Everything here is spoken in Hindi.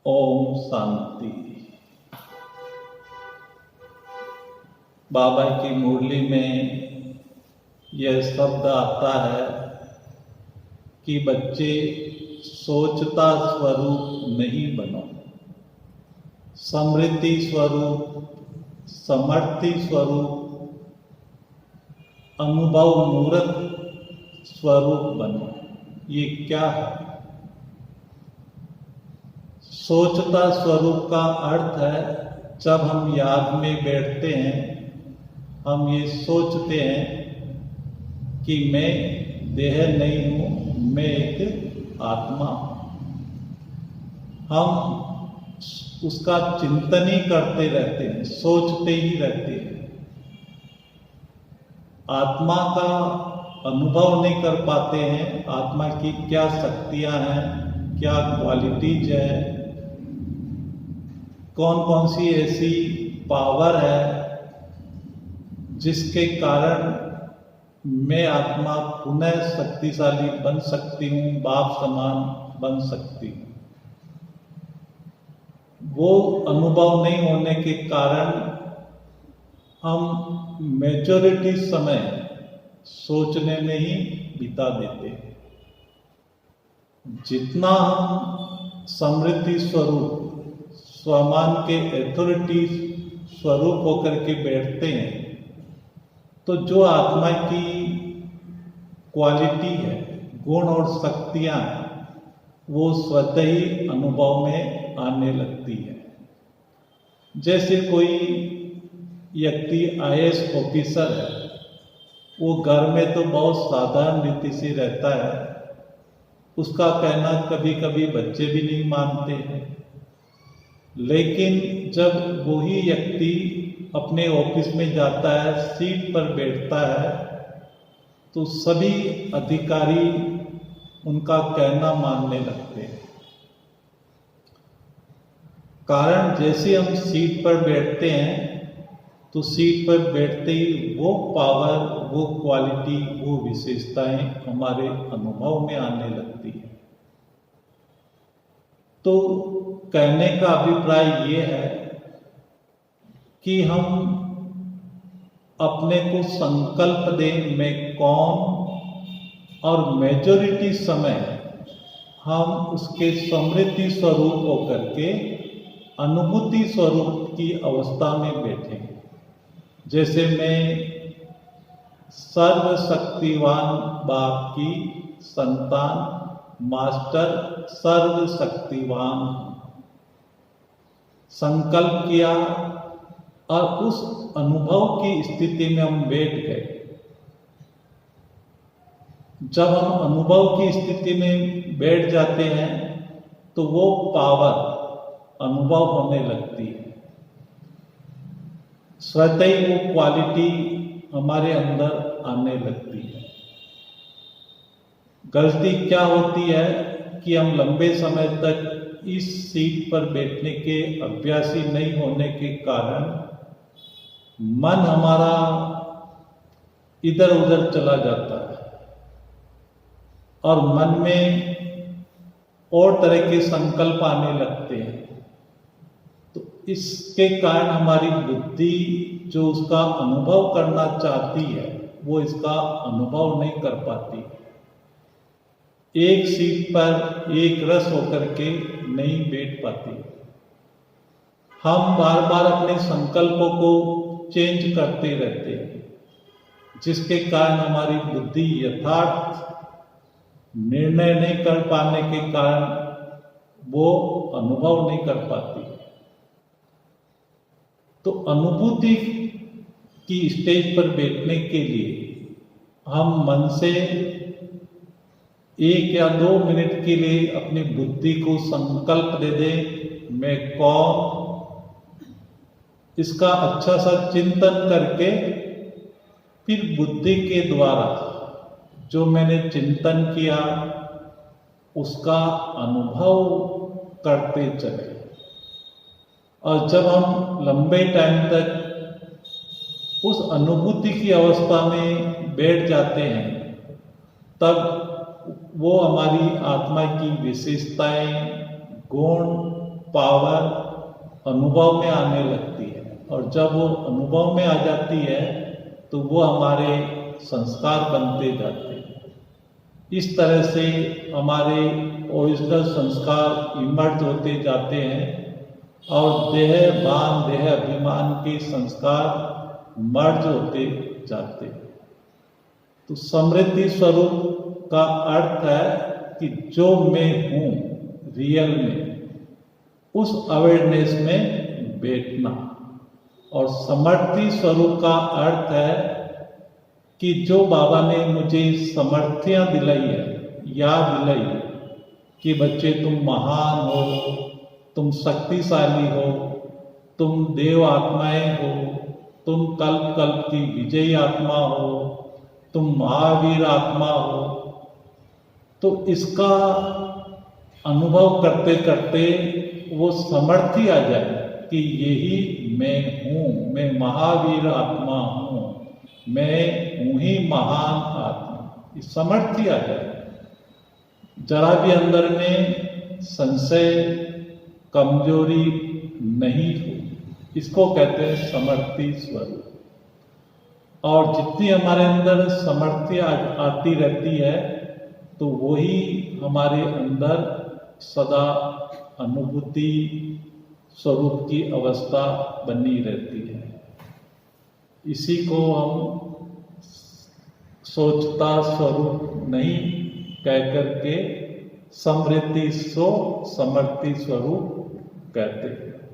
ओम शांति। बाबा की मुरली में यह शब्द आता है कि बच्चे सोचता स्वरूप नहीं बनो, समृद्धि स्वरूप, समर्थी स्वरूप, अनुभव मूर्त स्वरूप बनो। ये क्या है? सोचता स्वरूप का अर्थ है जब हम याद में बैठते हैं, हम ये सोचते हैं कि मैं देह नहीं हूं, मैं एक आत्मा हूं। हम उसका चिंतन ही करते रहते हैं, सोचते ही रहते हैं। आत्मा का अनुभव नहीं कर पाते हैं। आत्मा की क्या शक्तियां हैं, क्या क्वालिटीज है, कौन कौन सी ऐसी पावर है जिसके कारण मैं आत्मा पुनः शक्तिशाली बन सकती हूँ, बाप समान बन सकती हूँ। वो अनुभव नहीं होने के कारण हम मेजॉरिटी समय सोचने में ही बिता देते हैं। जितना हम समृद्धि स्वरूप, स्वमान के अथॉरिटी स्वरूप होकर के बैठते हैं, तो जो आत्मा की क्वालिटी है, गुण और शक्तियां हैं, वो स्वतः ही अनुभव में आने लगती है। जैसे कोई व्यक्ति आईएएस ऑफिसर है, वो घर में तो बहुत साधारण रीति से रहता है, उसका कहना कभी कभी बच्चे भी नहीं मानते हैं। लेकिन जब वही व्यक्ति अपने ऑफिस में जाता है, सीट पर बैठता है, तो सभी अधिकारी उनका कहना मानने लगते हैं। कारण जैसे हम सीट पर बैठते हैं, तो सीट पर बैठते ही वो पावर, वो क्वालिटी, वो विशेषताएं हमारे अनुभव में आने लगती है। तो कहने का अभिप्राय ये है कि हम अपने को संकल्प दें मैं कौन, और मेजॉरिटी समय हम उसके समृद्धि स्वरूप होकर के अनुभूति स्वरूप की अवस्था में बैठे। जैसे मैं सर्वशक्तिवान बाप की संतान, मास्टर सर्वशक्तिवान, संकल्प किया और उस अनुभव की स्थिति में हम बैठ गए। जब हम अनुभव की स्थिति में बैठ जाते हैं तो वो पावर अनुभव होने लगती है, स्वतः ही वो क्वालिटी हमारे अंदर आने लगती है। गलती क्या होती है कि हम लंबे समय तक इस सीट पर बैठने के अभ्यासी नहीं होने के कारण मन हमारा इधर उधर चला जाता है और मन में और तरह के संकल्प आने लगते हैं। तो इसके कारण हमारी बुद्धि जो उसका अनुभव करना चाहती है, वो इसका अनुभव नहीं कर पाती। एक सीट पर एक रस होकर के नहीं बैठ पाती। हम बार बार अपने संकल्पों को चेंज करते रहते हैं, जिसके कारण हमारी बुद्धि यथार्थ निर्णय नहीं कर पाने के कारण वो अनुभव नहीं कर पाती। तो अनुभूति की स्टेज पर बैठने के लिए हम मन से 1 या 2 मिनट के लिए अपनी बुद्धि को संकल्प दे दें मैं कौन। इसका अच्छा सा चिंतन करके फिर बुद्धि के द्वारा जो मैंने चिंतन किया उसका अनुभव करते चले। और जब हम लंबे टाइम तक उस अनुभूति की अवस्था में बैठ जाते हैं, तब वो हमारी आत्मा की विशेषताएं, गुण पावर अनुभव में आने लगती है, और जब वो अनुभव में आ जाती है तो वो हमारे संस्कार बनते जाते हैं। इस तरह से हमारे ओरिजिनल संस्कार इमर्ज होते जाते हैं और देह भान देह अभिमान के संस्कार मर्ज होते जाते हैं। तो समृद्धि स्वरूप का अर्थ है कि जो मैं हूँ रियल में, उस अवेयरनेस में बैठना। और समर्थी स्वरूप का अर्थ है कि जो बाबा ने मुझे समर्थियां दिलाई है, याद दिलाई है कि बच्चे तुम महान हो, तुम शक्तिशाली हो, तुम देव आत्माएं हो, तुम कल्प कल्प की विजयी आत्मा हो, तुम महावीर आत्मा हो। तो इसका अनुभव करते करते वो समर्थी आ जाए कि यही मैं हूँ, मैं महावीर आत्मा हूँ, मैं हूँ ही महान आत्मा। इस समर्थी आ जाए, जरा भी अंदर में संशय कमजोरी नहीं हो, इसको कहते हैं समर्थी स्वरूप। और जितनी हमारे अंदर समर्थी आती रहती है तो वही हमारे अंदर सदा अनुभूति स्वरूप की अवस्था बनी रहती है। इसी को हम सोचता स्वरूप नहीं कह करके समृद्धि सो समर्थी स्वरूप कहते हैं।